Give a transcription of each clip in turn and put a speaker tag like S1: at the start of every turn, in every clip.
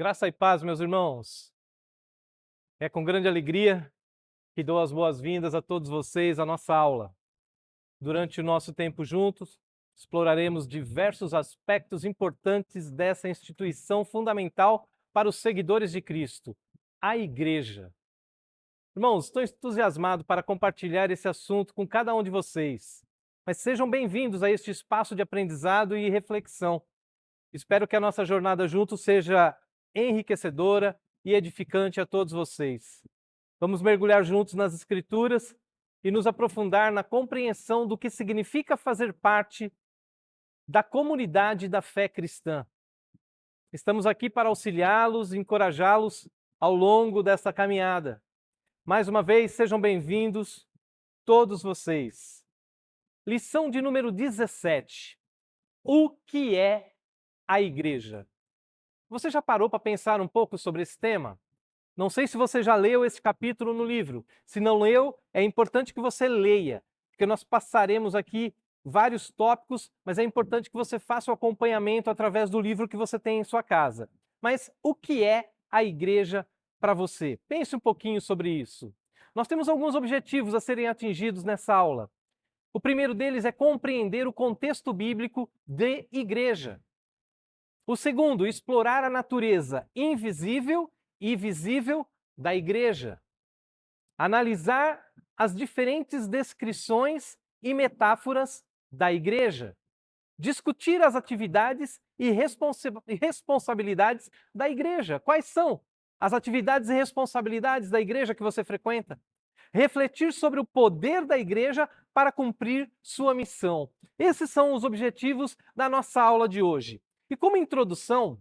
S1: Graça e paz, meus irmãos. É com grande alegria que dou as boas-vindas a todos vocês à nossa aula. Durante o nosso tempo juntos, exploraremos diversos aspectos importantes dessa instituição fundamental para os seguidores de Cristo, a Igreja. Irmãos, estou entusiasmado para compartilhar esse assunto com cada um de vocês. Mas sejam bem-vindos a este espaço de aprendizado e reflexão. Espero que a nossa jornada juntos seja enriquecedora e edificante a todos vocês. Vamos mergulhar juntos nas Escrituras e nos aprofundar na compreensão do que significa fazer parte da comunidade da fé cristã. Estamos aqui para auxiliá-los e encorajá-los ao longo dessa caminhada. Mais uma vez, sejam bem-vindos todos vocês. Lição de número 17. O que é a igreja? Você já parou para pensar um pouco sobre esse tema? Não sei se você já leu esse capítulo no livro. Se não leu, é importante que você leia, porque nós passaremos aqui vários tópicos, mas é importante que você faça o acompanhamento através do livro que você tem em sua casa. Mas o que é a igreja para você? Pense um pouquinho sobre isso. Nós temos alguns objetivos a serem atingidos nessa aula. O primeiro deles é compreender o contexto bíblico de igreja. O segundo, explorar a natureza invisível e visível da igreja. Analisar as diferentes descrições e metáforas da igreja. Discutir as atividades e responsabilidades da igreja. Quais são as atividades e responsabilidades da igreja que você frequenta? Refletir sobre o poder da igreja para cumprir sua missão. Esses são os objetivos da nossa aula de hoje. E como introdução,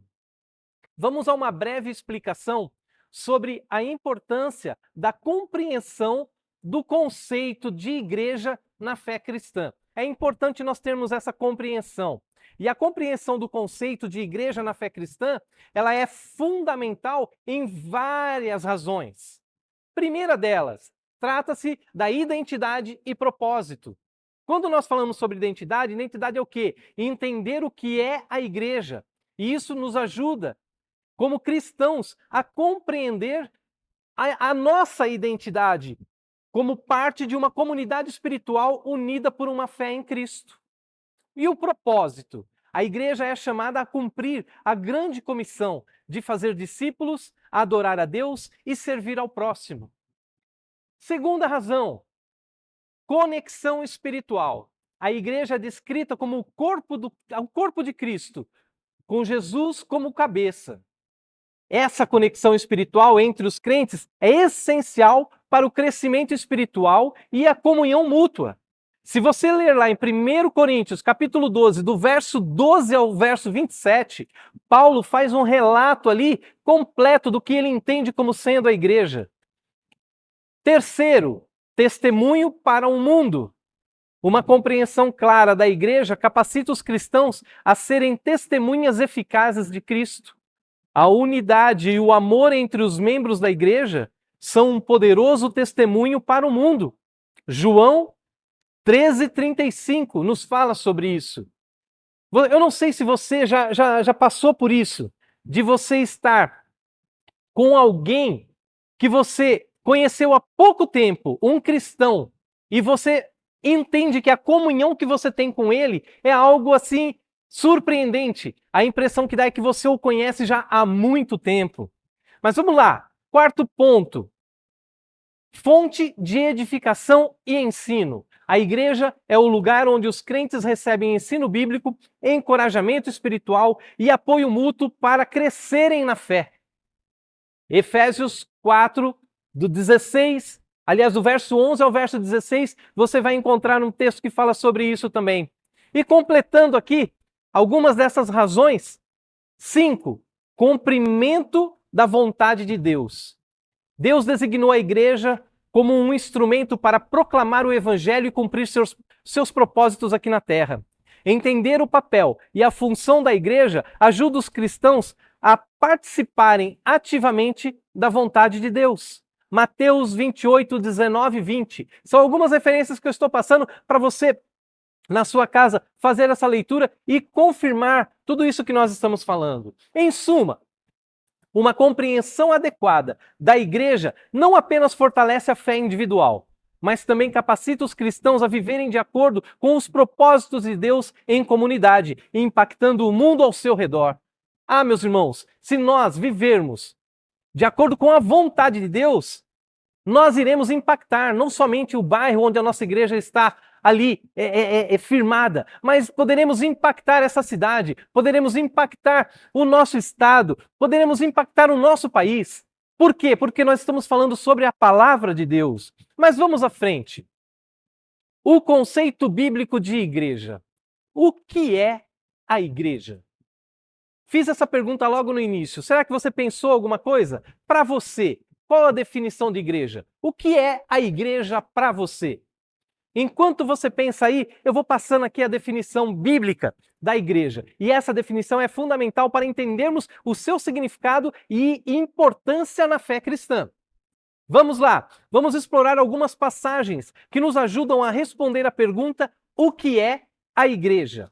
S1: vamos a uma breve explicação sobre a importância da compreensão do conceito de igreja na fé cristã. É importante nós termos essa compreensão. E a compreensão do conceito de igreja na fé cristã, ela é fundamental em várias razões. Primeira delas, trata-se da identidade e propósito. Quando nós falamos sobre identidade é o quê? Entender o que é a igreja. E isso nos ajuda, como cristãos, a compreender a nossa identidade como parte de uma comunidade espiritual unida por uma fé em Cristo. E o propósito? A igreja é chamada a cumprir a grande comissão de fazer discípulos, adorar a Deus e servir ao próximo. Segunda razão, conexão espiritual. A igreja é descrita como o corpo de Cristo, com Jesus como cabeça. Essa conexão espiritual entre os crentes é essencial para o crescimento espiritual e a comunhão mútua. Se você ler lá em 1 Coríntios, capítulo 12, do verso 12 ao verso 27, Paulo faz um relato ali completo do que ele entende como sendo a igreja. Terceiro, testemunho para o mundo. Uma compreensão clara da igreja capacita os cristãos a serem testemunhas eficazes de Cristo. A unidade e o amor entre os membros da igreja são um poderoso testemunho para o mundo. João 13:35 nos fala sobre isso. Eu não sei se você já passou por isso, de você estar com alguém que você conheceu há pouco tempo, um cristão, e você entende que a comunhão que você tem com ele é algo assim surpreendente. A impressão que dá é que você o conhece já há muito tempo. Mas vamos lá, quarto ponto. Fonte de edificação e ensino. A igreja é o lugar onde os crentes recebem ensino bíblico, encorajamento espiritual e apoio mútuo para crescerem na fé. Efésios 4, do 16, aliás, do verso 11 ao verso 16, você vai encontrar um texto que fala sobre isso também. E completando aqui algumas dessas razões, 5, cumprimento da vontade de Deus. Deus designou a igreja como um instrumento para proclamar o evangelho e cumprir seus propósitos aqui na terra. Entender o papel e a função da igreja ajuda os cristãos a participarem ativamente da vontade de Deus. Mateus 28, 19 e 20. São algumas referências que eu estou passando para você, na sua casa, fazer essa leitura e confirmar tudo isso que nós estamos falando. Em suma, Uma compreensão adequada da igreja não apenas fortalece a fé individual, mas também capacita os cristãos a viverem de acordo com os propósitos de Deus em comunidade, impactando o mundo ao seu redor. Ah, meus irmãos, se nós vivermos de acordo com a vontade de Deus, nós iremos impactar não somente o bairro onde a nossa igreja está ali firmada, mas poderemos impactar essa cidade, poderemos impactar o nosso estado, poderemos impactar o nosso país. Por quê? Porque nós estamos falando sobre a palavra de Deus. Mas vamos à frente. O conceito bíblico de igreja. O que é a igreja? Fiz essa pergunta logo no início. Será que você pensou alguma coisa? Para você, qual a definição de igreja? O que é a igreja para você? Enquanto você pensa aí, eu vou passando aqui a definição bíblica da igreja. E essa definição é fundamental para entendermos o seu significado e importância na fé cristã. Vamos lá, vamos explorar algumas passagens que nos ajudam a responder a pergunta: o que é a igreja?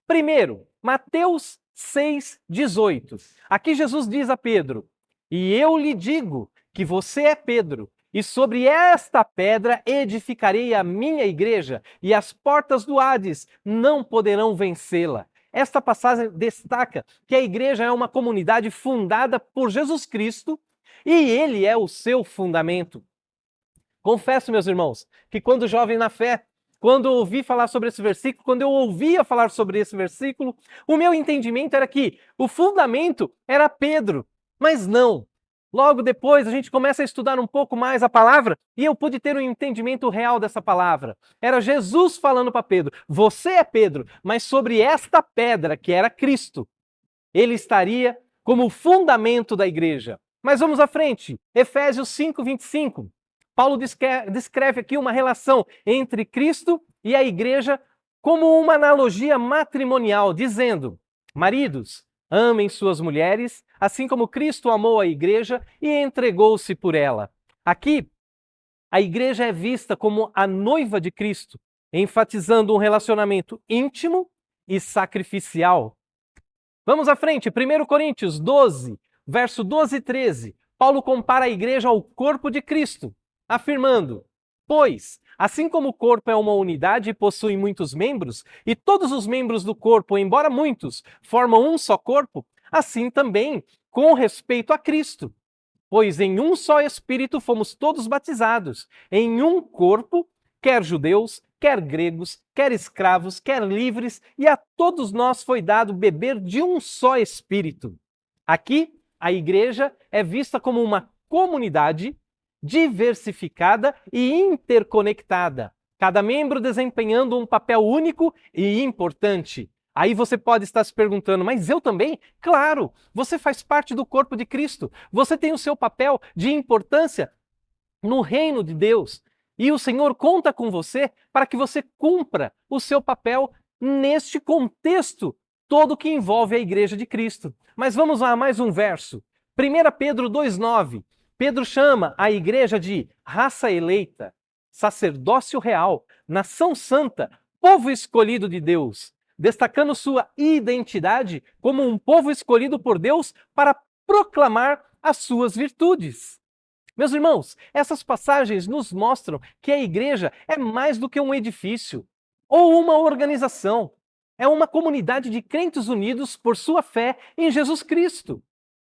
S1: Primeiro, Mateus 6,18. Aqui Jesus diz a Pedro: e eu lhe digo que você é Pedro, e sobre esta pedra edificarei a minha igreja, e as portas do Hades não poderão vencê-la. Esta passagem destaca que a igreja é uma comunidade fundada por Jesus Cristo e ele é o seu fundamento. Confesso, meus irmãos, que quando jovem na fé, quando ouvi falar sobre esse versículo, quando eu ouvia falar sobre esse versículo, o meu entendimento era que o fundamento era Pedro, mas não. Logo depois a gente começa a estudar um pouco mais a palavra e eu pude ter um entendimento real dessa palavra. Era Jesus falando para Pedro: você é Pedro, mas sobre esta pedra que era Cristo, ele estaria como fundamento da igreja. Mas vamos à frente. Efésios 5:25. Paulo descreve aqui uma relação entre Cristo e a igreja como uma analogia matrimonial, dizendo: maridos, amem suas mulheres, assim como Cristo amou a igreja e entregou-se por ela. Aqui, a igreja é vista como a noiva de Cristo, enfatizando um relacionamento íntimo e sacrificial. Vamos à frente, 1 Coríntios 12, verso 12 e 13. Paulo compara a igreja ao corpo de Cristo, afirmando: pois, assim como o corpo é uma unidade e possui muitos membros, e todos os membros do corpo, embora muitos, formam um só corpo, assim também com respeito a Cristo. Pois em um só Espírito fomos todos batizados, em um corpo, quer judeus, quer gregos, quer escravos, quer livres, e a todos nós foi dado beber de um só Espírito. Aqui, a igreja é vista como uma comunidade diversificada e interconectada, cada membro desempenhando um papel único e importante. Aí você pode estar se perguntando: mas eu também? Claro, você faz parte do corpo de Cristo, você tem o seu papel de importância no reino de Deus. E o Senhor conta com você para que você cumpra o seu papel neste contexto todo que envolve a igreja de Cristo. Mas vamos lá, mais um verso. 1 Pedro 2,9. Pedro chama a igreja de raça eleita, sacerdócio real, nação santa, povo escolhido de Deus, destacando sua identidade como um povo escolhido por Deus para proclamar as suas virtudes. Meus irmãos, essas passagens nos mostram que a igreja é mais do que um edifício ou uma organização. É uma comunidade de crentes unidos por sua fé em Jesus Cristo.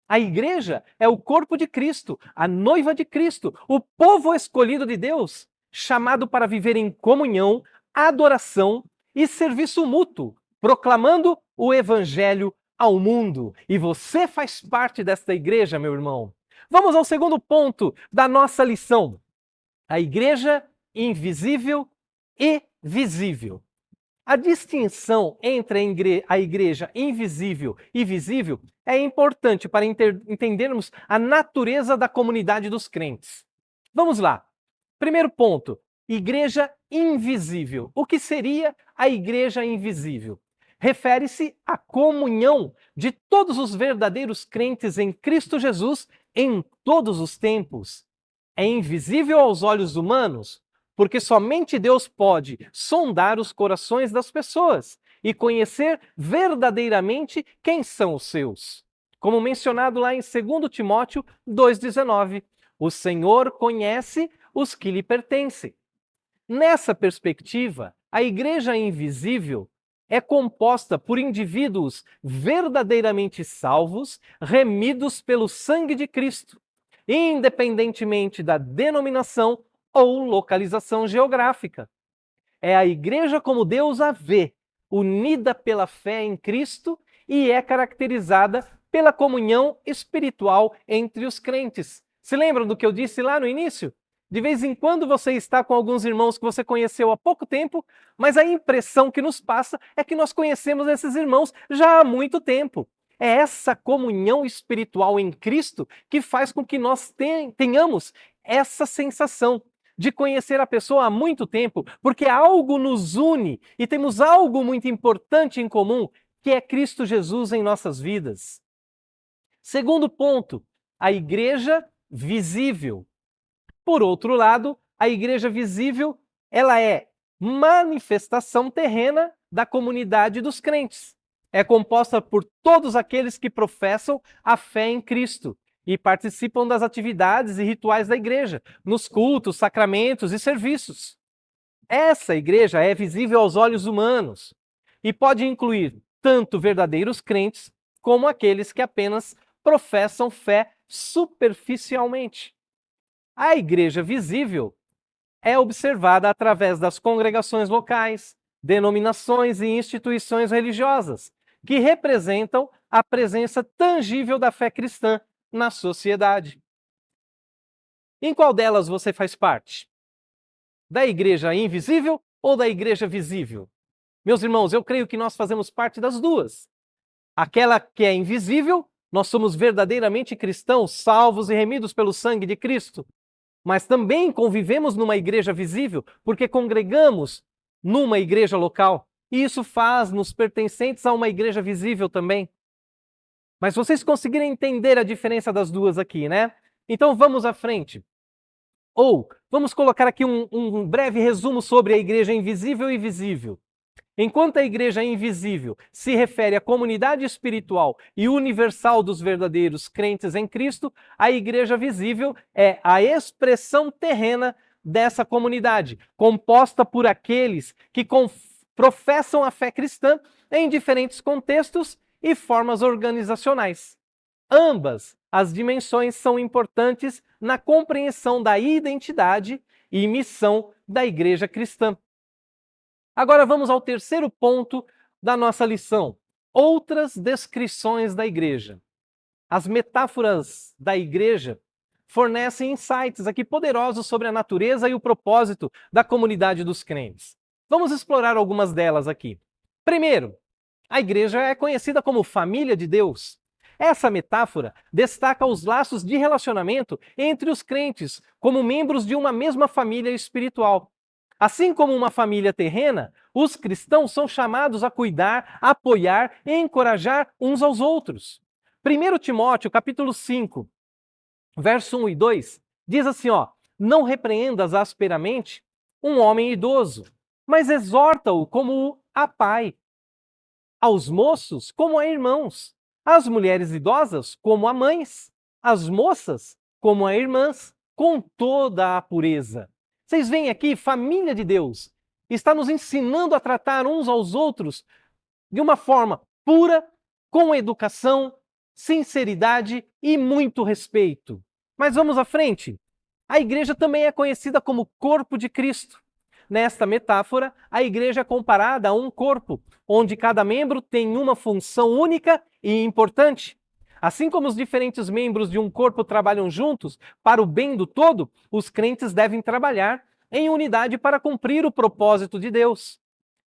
S1: A igreja é o corpo de Cristo, a noiva de Cristo, o povo escolhido de Deus, chamado para viver em comunhão, adoração e serviço mútuo, proclamando o evangelho ao mundo. E você faz parte desta igreja, meu irmão. Vamos ao segundo ponto da nossa lição: a igreja invisível e visível. A distinção entre a igreja invisível e visível é importante para entendermos a natureza da comunidade dos crentes. Vamos lá. Primeiro ponto: igreja invisível. O que seria a igreja invisível? Refere-se à comunhão de todos os verdadeiros crentes em Cristo Jesus em todos os tempos. É invisível aos olhos humanos, porque somente Deus pode sondar os corações das pessoas e conhecer verdadeiramente quem são os seus. Como mencionado lá em 2 Timóteo 2,19, o Senhor conhece os que lhe pertencem. Nessa perspectiva, a igreja invisível é composta por indivíduos verdadeiramente salvos, remidos pelo sangue de Cristo, independentemente da denominação ou localização geográfica. É a igreja como Deus a vê, unida pela fé em Cristo e é caracterizada pela comunhão espiritual entre os crentes. Se lembram do que eu disse lá no início? De vez em quando você está com alguns irmãos que você conheceu há pouco tempo, mas a impressão que nos passa é que nós conhecemos esses irmãos já há muito tempo. É essa comunhão espiritual em Cristo que faz com que nós tenhamos essa sensação de conhecer a pessoa há muito tempo, porque algo nos une e temos algo muito importante em comum, que é Cristo Jesus em nossas vidas. Segundo ponto, a igreja visível. Por outro lado, a igreja visível, ela é manifestação terrena da comunidade dos crentes. É composta por todos aqueles que professam a fé em Cristo e participam das atividades e rituais da igreja, nos cultos, sacramentos e serviços. Essa igreja é visível aos olhos humanos e pode incluir tanto verdadeiros crentes como aqueles que apenas professam fé superficialmente. A igreja visível é observada através das congregações locais, denominações e instituições religiosas, que representam a presença tangível da fé cristã na sociedade. Em qual delas você faz parte? Da igreja invisível ou da igreja visível? Meus irmãos, eu creio que nós fazemos parte das duas. Aquela que é invisível, nós somos verdadeiramente cristãos, salvos e remidos pelo sangue de Cristo. Mas também convivemos numa igreja visível, porque congregamos numa igreja local. E isso faz-nos pertencentes a uma igreja visível também. Mas vocês conseguiram entender a diferença das duas aqui, né? Então vamos à frente. Ou vamos colocar aqui um breve resumo sobre a igreja invisível e visível. Enquanto a igreja invisível se refere à comunidade espiritual e universal dos verdadeiros crentes em Cristo, a igreja visível é a expressão terrena dessa comunidade, composta por aqueles que professam a fé cristã em diferentes contextos e formas organizacionais. Ambas as dimensões são importantes na compreensão da identidade e missão da igreja cristã. Agora vamos ao terceiro ponto da nossa lição: outras descrições da igreja. As metáforas da igreja fornecem insights aqui poderosos sobre a natureza e o propósito da comunidade dos crentes. Vamos explorar algumas delas aqui. Primeiro, a igreja é conhecida como família de Deus. Essa metáfora destaca os laços de relacionamento entre os crentes como membros de uma mesma família espiritual. Assim como uma família terrena, os cristãos são chamados a cuidar, apoiar e encorajar uns aos outros. 1 Timóteo, capítulo 5, verso 1 e 2, diz assim, não repreendas asperamente um homem idoso, mas exorta-o como a pai, aos moços como a irmãos, às mulheres idosas como a mães, às moças como a irmãs, com toda a pureza. Vocês veem aqui, família de Deus está nos ensinando a tratar uns aos outros de uma forma pura, com educação, sinceridade e muito respeito. Mas vamos à frente. A igreja também é conhecida como corpo de Cristo. Nesta metáfora, a igreja é comparada a um corpo, onde cada membro tem uma função única e importante. Assim como os diferentes membros de um corpo trabalham juntos para o bem do todo, os crentes devem trabalhar em unidade para cumprir o propósito de Deus.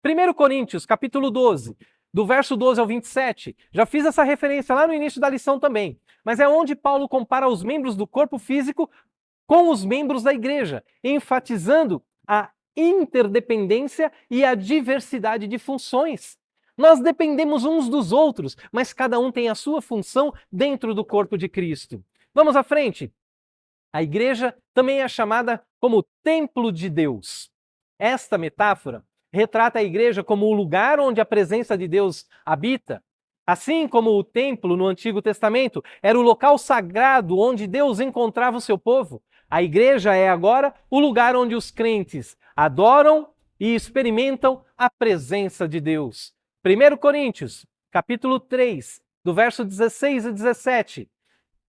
S1: 1 Coríntios, capítulo 12, do verso 12 ao 27, já fiz essa referência lá no início da lição também, mas é onde Paulo compara os membros do corpo físico com os membros da igreja, enfatizando a interdependência e a diversidade de funções. Nós dependemos uns dos outros, mas cada um tem a sua função dentro do corpo de Cristo. Vamos à frente. A igreja também é chamada como templo de Deus. Esta metáfora retrata a igreja como o lugar onde a presença de Deus habita. Assim como o templo no Antigo Testamento era o local sagrado onde Deus encontrava o seu povo, a igreja é agora o lugar onde os crentes adoram e experimentam a presença de Deus. 1 Coríntios, capítulo 3, do verso 16 e 17.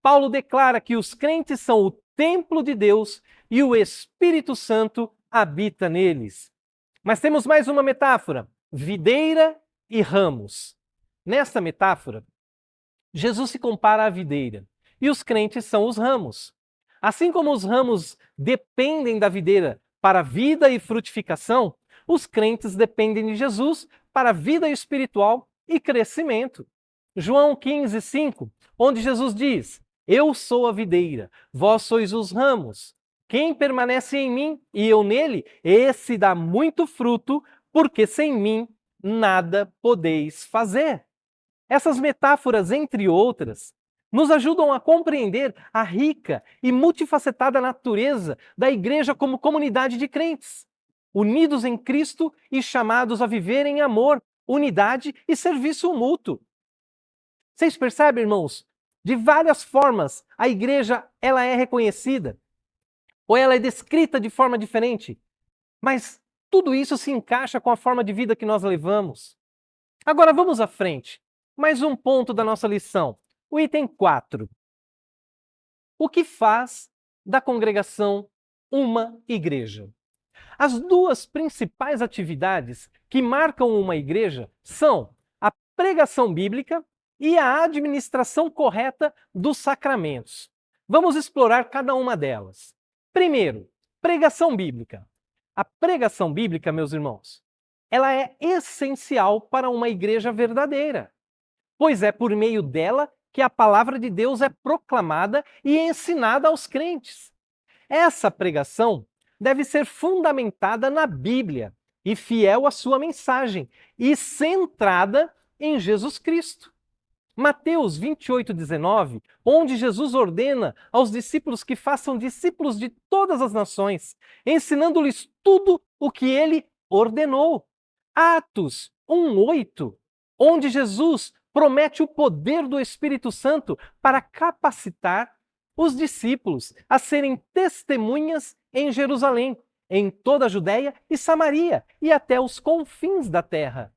S1: Paulo declara que os crentes são o templo de Deus e o Espírito Santo habita neles. Mas temos mais uma metáfora: videira e ramos. Nesta metáfora, Jesus se compara à videira e os crentes são os ramos. Assim como os ramos dependem da videira para vida e frutificação, os crentes dependem de Jesus para vida espiritual e crescimento. João 15, 5, onde Jesus diz: Eu sou a videira, vós sois os ramos. Quem permanece em mim e eu nele, esse dá muito fruto, porque sem mim nada podeis fazer. Essas metáforas, entre outras, nos ajudam a compreender a rica e multifacetada natureza da igreja como comunidade de crentes, unidos em Cristo e chamados a viver em amor, unidade e serviço mútuo. Vocês percebem, irmãos? De várias formas a igreja ela é reconhecida, ou ela é descrita de forma diferente, mas tudo isso se encaixa com a forma de vida que nós levamos. Agora vamos à frente. Mais um ponto da nossa lição. O item 4. O que faz da congregação uma igreja? As duas principais atividades que marcam uma igreja são a pregação bíblica e a administração correta dos sacramentos. Vamos explorar cada uma delas. Primeiro, pregação bíblica. A pregação bíblica, meus irmãos, ela é essencial para uma igreja verdadeira, pois é por meio dela que a palavra de Deus é proclamada e ensinada aos crentes. Essa pregação deve ser fundamentada na Bíblia e fiel à sua mensagem e centrada em Jesus Cristo. Mateus 28:19, onde Jesus ordena aos discípulos que façam discípulos de todas as nações, ensinando-lhes tudo o que ele ordenou. Atos 1:8, onde Jesus promete o poder do Espírito Santo para capacitar os discípulos a serem testemunhas em Jerusalém, em toda a Judéia e Samaria e até os confins da terra.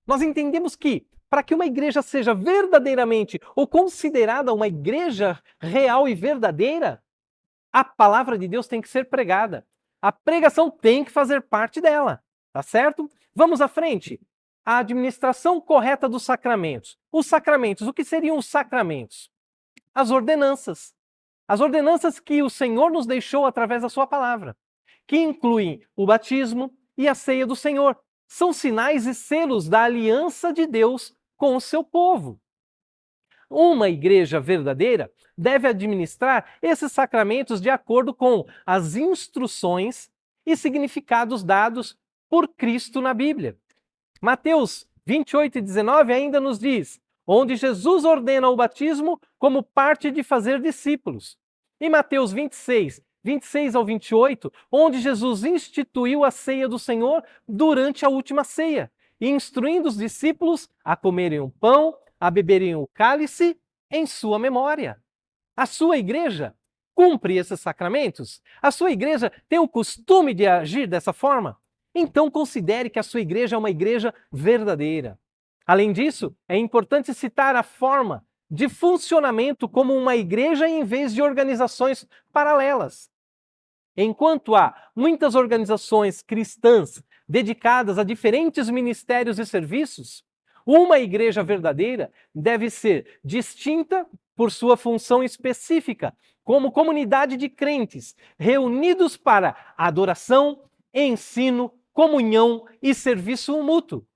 S1: Nós entendemos que, para que uma igreja seja verdadeiramente ou considerada uma igreja real e verdadeira, a palavra de Deus tem que ser pregada. A pregação tem que fazer parte dela, tá certo? Vamos à frente. A administração correta dos sacramentos. Os sacramentos, o que seriam os sacramentos? As ordenanças. As ordenanças que o Senhor nos deixou através da sua palavra, que incluem o batismo e a ceia do Senhor. São sinais e selos da aliança de Deus com o seu povo. Uma igreja verdadeira deve administrar esses sacramentos de acordo com as instruções e significados dados por Cristo na Bíblia. Mateus 28:19 ainda nos diz: onde Jesus ordena o batismo como parte de fazer discípulos. E Mateus 26 ao 28, onde Jesus instituiu a ceia do Senhor durante a última ceia, instruindo os discípulos a comerem o pão, a beberem o cálice em sua memória. A sua igreja cumpre esses sacramentos? A sua igreja tem o costume de agir dessa forma? Então considere que a sua igreja é uma igreja verdadeira. Além disso, é importante citar a forma de funcionamento como uma igreja em vez de organizações paralelas. Enquanto há muitas organizações cristãs dedicadas a diferentes ministérios e serviços, uma igreja verdadeira deve ser distinta por sua função específica, como comunidade de crentes reunidos para adoração, ensino, comunhão e serviço mútuo.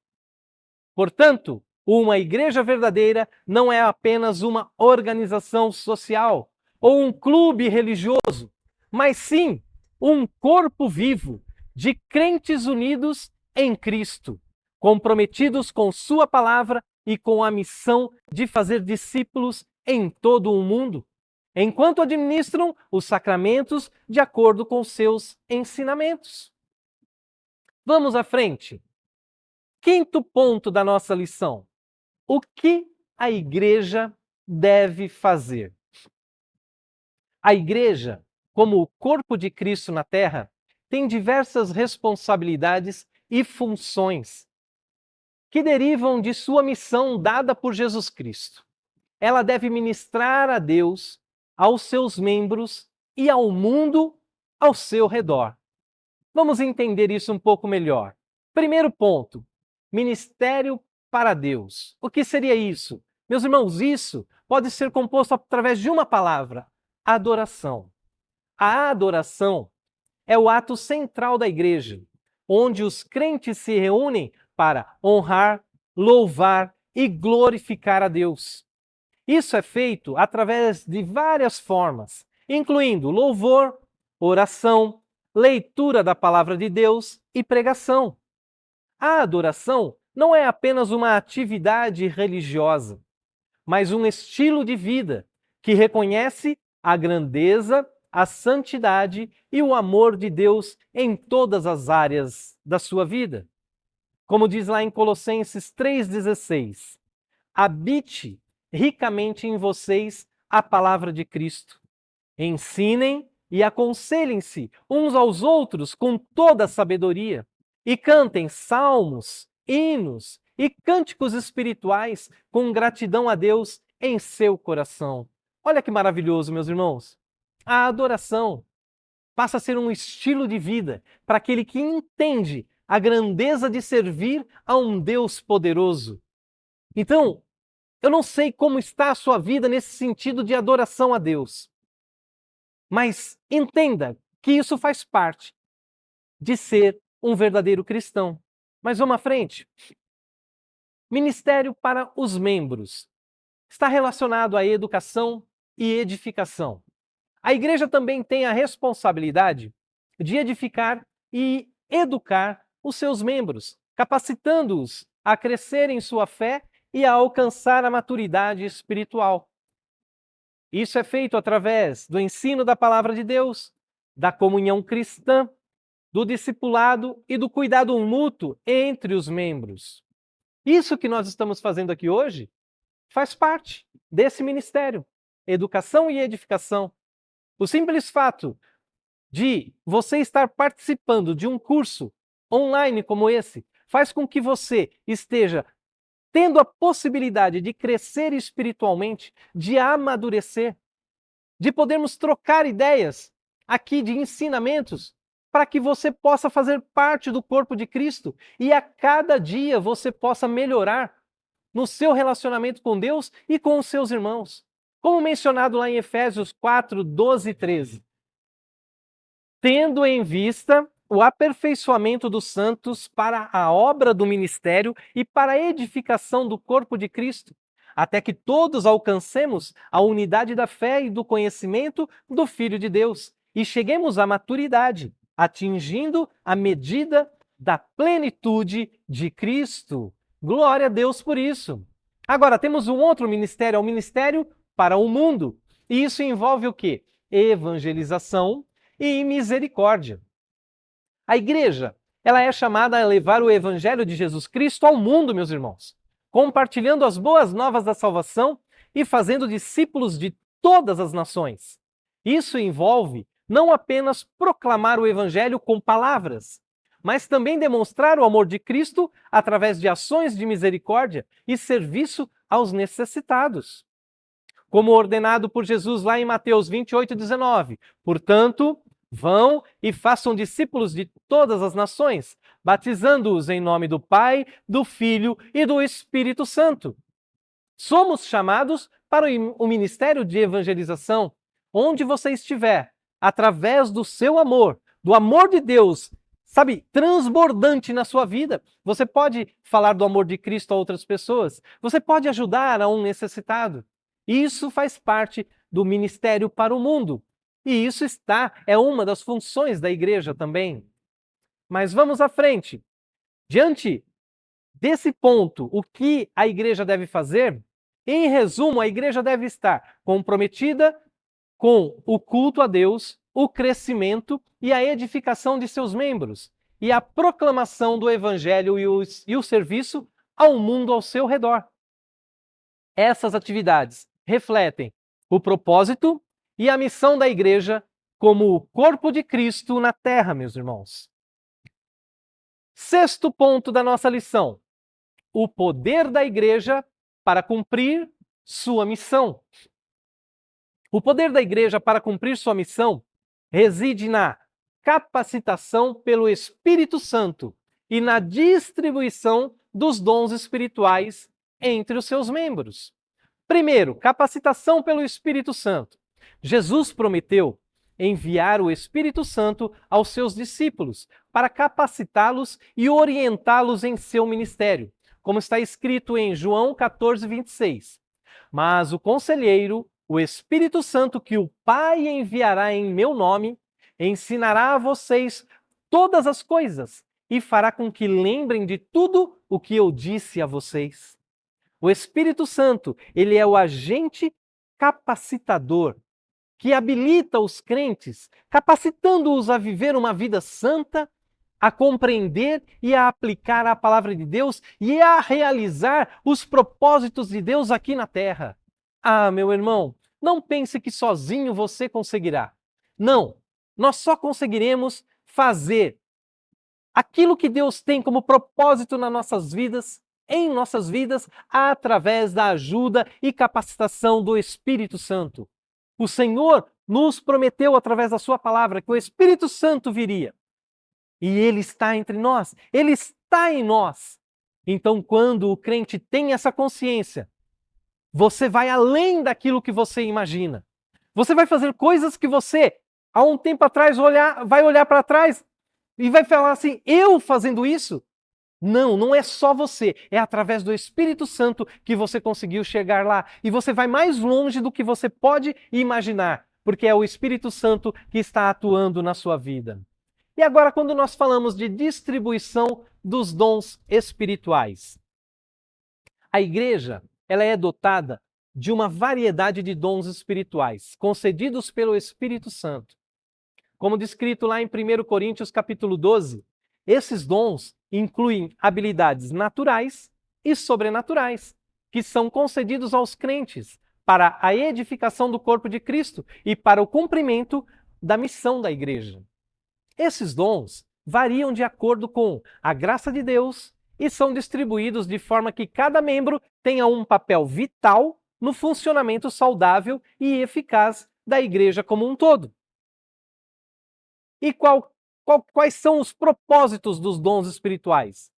S1: Portanto, uma igreja verdadeira não é apenas uma organização social ou um clube religioso, mas sim um corpo vivo de crentes unidos em Cristo, comprometidos com sua palavra e com a missão de fazer discípulos em todo o mundo, enquanto administram os sacramentos de acordo com seus ensinamentos. Vamos à frente. Quinto ponto da nossa lição. O que a igreja deve fazer? A igreja, como o corpo de Cristo na terra, tem diversas responsabilidades e funções que derivam de sua missão dada por Jesus Cristo. Ela deve ministrar a Deus, aos seus membros e ao mundo ao seu redor. Vamos entender isso um pouco melhor. Primeiro ponto: ministério para Deus. O que seria isso? Meus irmãos, isso pode ser composto através de uma palavra: adoração. A adoração é o ato central da igreja, onde os crentes se reúnem para honrar, louvar e glorificar a Deus. Isso é feito através de várias formas, incluindo louvor, oração, leitura da palavra de Deus e pregação. A adoração não é apenas uma atividade religiosa, mas um estilo de vida que reconhece a grandeza, a santidade e o amor de Deus em todas as áreas da sua vida. Como diz lá em Colossenses 3,16, habite ricamente em vocês a palavra de Cristo. Ensinem e aconselhem-se uns aos outros com toda a sabedoria e cantem salmos, hinos e cânticos espirituais com gratidão a Deus em seu coração. Olha que maravilhoso, meus irmãos. A adoração passa a ser um estilo de vida para aquele que entende a grandeza de servir a um Deus poderoso. Então, eu não sei como está a sua vida nesse sentido de adoração a Deus, mas entenda que isso faz parte de ser um verdadeiro cristão. Mas vamos à frente. Ministério para os membros está relacionado à educação e edificação. A igreja também tem a responsabilidade de edificar e educar os seus membros, capacitando-os a crescer em sua fé e a alcançar a maturidade espiritual. Isso é feito através do ensino da palavra de Deus, da comunhão cristã, do discipulado e do cuidado mútuo entre os membros. Isso que nós estamos fazendo aqui hoje faz parte desse ministério, educação e edificação. O simples fato de você estar participando de um curso online como esse faz com que você esteja tendo a possibilidade de crescer espiritualmente, de amadurecer, de podermos trocar ideias aqui de ensinamentos para que você possa fazer parte do corpo de Cristo e a cada dia você possa melhorar no seu relacionamento com Deus e com os seus irmãos. Como mencionado lá em Efésios 4, 12 e 13. Tendo em vista o aperfeiçoamento dos santos para a obra do ministério e para a edificação do corpo de Cristo, até que todos alcancemos a unidade da fé e do conhecimento do Filho de Deus e cheguemos à maturidade, atingindo a medida da plenitude de Cristo. Glória a Deus por isso. Agora, temos um outro ministério, é o ministério para o mundo. E isso envolve o quê? Evangelização e misericórdia. A igreja, ela é chamada a levar o evangelho de Jesus Cristo ao mundo, meus irmãos, compartilhando as boas novas da salvação e fazendo discípulos de todas as nações. Isso envolve não apenas proclamar o evangelho com palavras, mas também demonstrar o amor de Cristo através de ações de misericórdia e serviço aos necessitados. Como ordenado por Jesus lá em Mateus 28:19. Portanto, vão e façam discípulos de todas as nações, batizando-os em nome do Pai, do Filho e do Espírito Santo. Somos chamados para o ministério de evangelização, onde você estiver, através do seu amor, do amor de Deus, sabe, transbordante na sua vida. Você pode falar do amor de Cristo a outras pessoas, você pode ajudar a um necessitado. Isso faz parte do ministério para o mundo. E isso é uma das funções da igreja também. Mas vamos à frente. Diante desse ponto, o que a igreja deve fazer? Em resumo, a igreja deve estar comprometida com o culto a Deus, o crescimento e a edificação de seus membros, e a proclamação do evangelho e o serviço ao mundo ao seu redor. Essas atividades refletem o propósito e a missão da igreja como o corpo de Cristo na terra, meus irmãos. Sexto ponto da nossa lição: o poder da igreja para cumprir sua missão. O poder da igreja para cumprir sua missão reside na capacitação pelo Espírito Santo e na distribuição dos dons espirituais entre os seus membros. Primeiro, capacitação pelo Espírito Santo. Jesus prometeu enviar o Espírito Santo aos seus discípulos para capacitá-los e orientá-los em seu ministério, como está escrito em João 14, 26. Mas o conselheiro, o Espírito Santo, que o Pai enviará em meu nome, ensinará a vocês todas as coisas e fará com que lembrem de tudo o que eu disse a vocês. O Espírito Santo, ele é o agente capacitador que habilita os crentes, capacitando-os a viver uma vida santa, a compreender e a aplicar a palavra de Deus e a realizar os propósitos de Deus aqui na terra. Ah, meu irmão, não pense que sozinho você conseguirá. Não, nós só conseguiremos fazer aquilo que Deus tem como propósito nas nossas vidas, em nossas vidas, através da ajuda e capacitação do Espírito Santo. O Senhor nos prometeu através da sua palavra que o Espírito Santo viria. E ele está entre nós, ele está em nós. Então, quando o crente tem essa consciência, você vai além daquilo que você imagina. Você vai fazer coisas que você, há um tempo atrás, vai olhar para trás e vai falar assim, eu fazendo isso? Não, não é só você, é através do Espírito Santo que você conseguiu chegar lá. E você vai mais longe do que você pode imaginar, porque é o Espírito Santo que está atuando na sua vida. E agora, quando nós falamos de distribuição dos dons espirituais, a igreja, ela é dotada de uma variedade de dons espirituais, concedidos pelo Espírito Santo. Como descrito lá em 1 Coríntios capítulo 12, esses dons incluem habilidades naturais e sobrenaturais, que são concedidos aos crentes para a edificação do corpo de Cristo e para o cumprimento da missão da igreja. Esses dons variam de acordo com a graça de Deus e são distribuídos de forma que cada membro tenha um papel vital no funcionamento saudável e eficaz da igreja como um todo. E quais são os propósitos dos dons espirituais?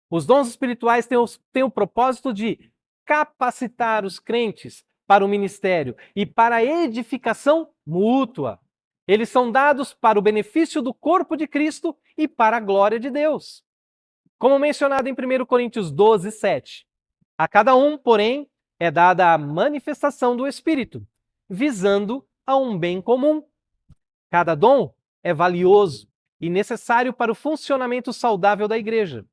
S1: Os dons espirituais têm o propósito de capacitar os crentes para o ministério e para a edificação mútua. Eles são dados para o benefício do corpo de Cristo e para a glória de Deus. Como mencionado em 1 Coríntios 12, 7. A cada um, porém, é dada a manifestação do Espírito, visando a um bem comum. Cada dom é valioso e necessário para o funcionamento saudável da igreja.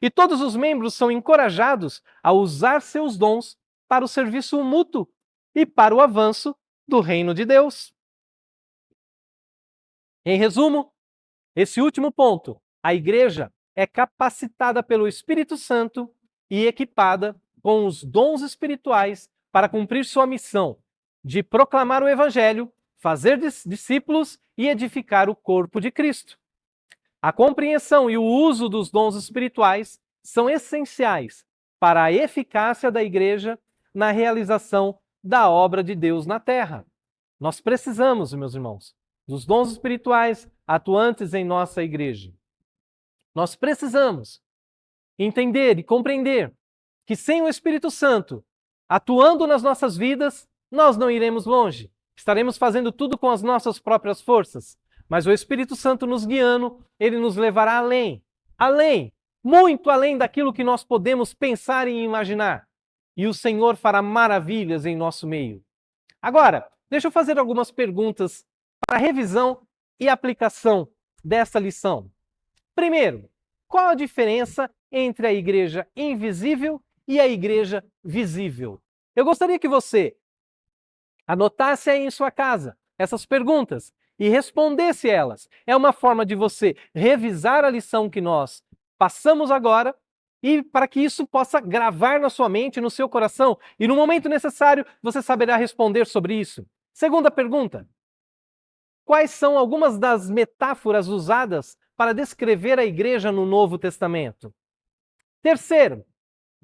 S1: E todos os membros são encorajados a usar seus dons para o serviço mútuo e para o avanço do reino de Deus. Em resumo, esse último ponto, a igreja é capacitada pelo Espírito Santo e equipada com os dons espirituais para cumprir sua missão de proclamar o Evangelho, fazer discípulos e edificar o corpo de Cristo. A compreensão e o uso dos dons espirituais são essenciais para a eficácia da igreja na realização da obra de Deus na terra. Nós precisamos, meus irmãos, dos dons espirituais atuantes em nossa igreja. Nós precisamos entender e compreender que sem o Espírito Santo atuando nas nossas vidas, nós não iremos longe. Estaremos fazendo tudo com as nossas próprias forças. Mas o Espírito Santo nos guiando, ele nos levará além, muito além daquilo que nós podemos pensar e imaginar. E o Senhor fará maravilhas em nosso meio. Agora, deixa eu fazer algumas perguntas para revisão e aplicação dessa lição. Primeiro, qual a diferença entre a igreja invisível e a igreja visível? Eu gostaria que você anotasse aí em sua casa essas perguntas e respondesse elas. É uma forma de você revisar a lição que nós passamos agora e para que isso possa gravar na sua mente, no seu coração, e no momento necessário você saberá responder sobre isso. Segunda pergunta: quais são algumas das metáforas usadas para descrever a igreja no Novo Testamento? Terceiro,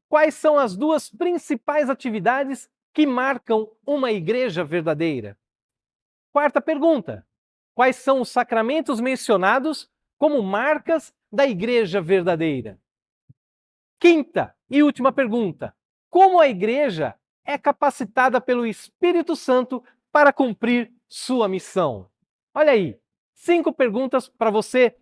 S1: quais são as duas principais atividades que marcam uma igreja verdadeira? Quarta pergunta: quais são os sacramentos mencionados como marcas da igreja verdadeira? Quinta e última pergunta: como a igreja é capacitada pelo Espírito Santo para cumprir sua missão? Olha aí, 5 perguntas para você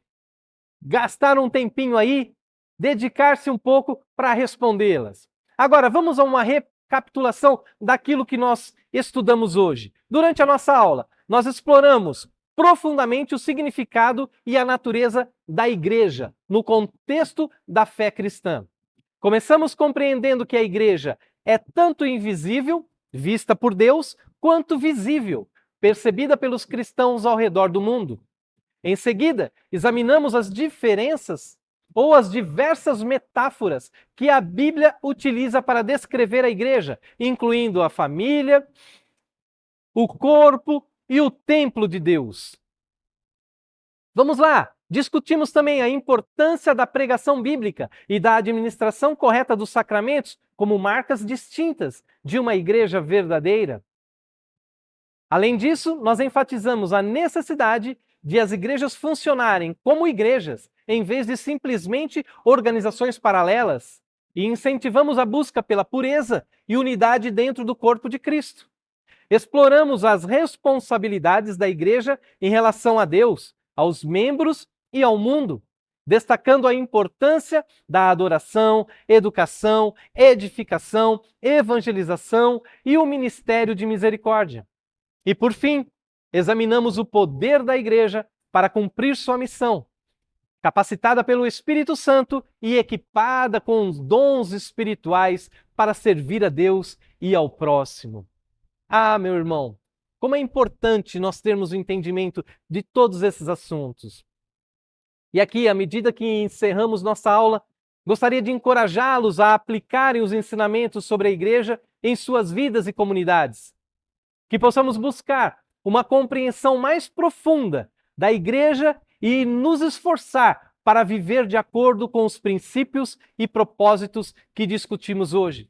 S1: gastar um tempinho aí, dedicar-se um pouco para respondê-las. Agora, vamos a uma recapitulação daquilo que nós estudamos hoje. Durante a nossa aula, nós exploramos profundamente o significado e a natureza da igreja no contexto da fé cristã. Começamos compreendendo que a igreja é tanto invisível, vista por Deus, quanto visível, percebida pelos cristãos ao redor do mundo. Em seguida, examinamos as diferenças ou as diversas metáforas que a Bíblia utiliza para descrever a igreja, incluindo a família, o corpo e o templo de Deus. Vamos lá! Discutimos também a importância da pregação bíblica e da administração correta dos sacramentos como marcas distintas de uma igreja verdadeira. Além disso, nós enfatizamos a necessidade de as igrejas funcionarem como igrejas, em vez de simplesmente organizações paralelas, e incentivamos a busca pela pureza e unidade dentro do corpo de Cristo. Exploramos as responsabilidades da igreja em relação a Deus, aos membros e ao mundo, destacando a importância da adoração, educação, edificação, evangelização e o ministério de misericórdia. E por fim, examinamos o poder da igreja para cumprir sua missão, capacitada pelo Espírito Santo e equipada com os dons espirituais para servir a Deus e ao próximo. Ah, meu irmão, como é importante nós termos o entendimento de todos esses assuntos. E aqui, à medida que encerramos nossa aula, gostaria de encorajá-los a aplicarem os ensinamentos sobre a igreja em suas vidas e comunidades. Que possamos buscar uma compreensão mais profunda da igreja e nos esforçar para viver de acordo com os princípios e propósitos que discutimos hoje.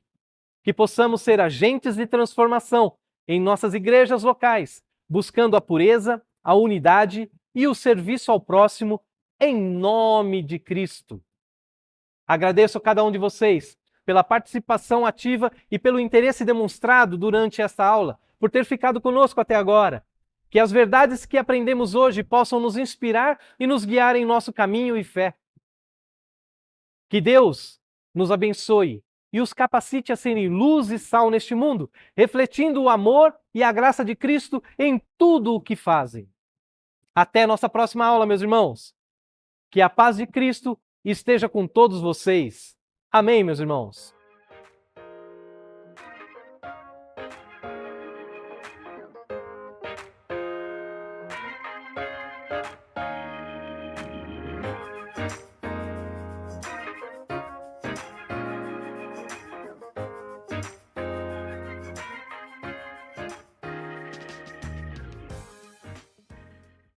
S1: Que possamos ser agentes de transformação em nossas igrejas locais, buscando a pureza, a unidade e o serviço ao próximo em nome de Cristo. Agradeço a cada um de vocês pela participação ativa e pelo interesse demonstrado durante esta aula, por ter ficado conosco até agora. Que as verdades que aprendemos hoje possam nos inspirar e nos guiar em nosso caminho e fé. Que Deus nos abençoe e os capacite a serem luz e sal neste mundo, refletindo o amor e a graça de Cristo em tudo o que fazem. Até nossa próxima aula, meus irmãos. Que a paz de Cristo esteja com todos vocês. Amém, meus irmãos.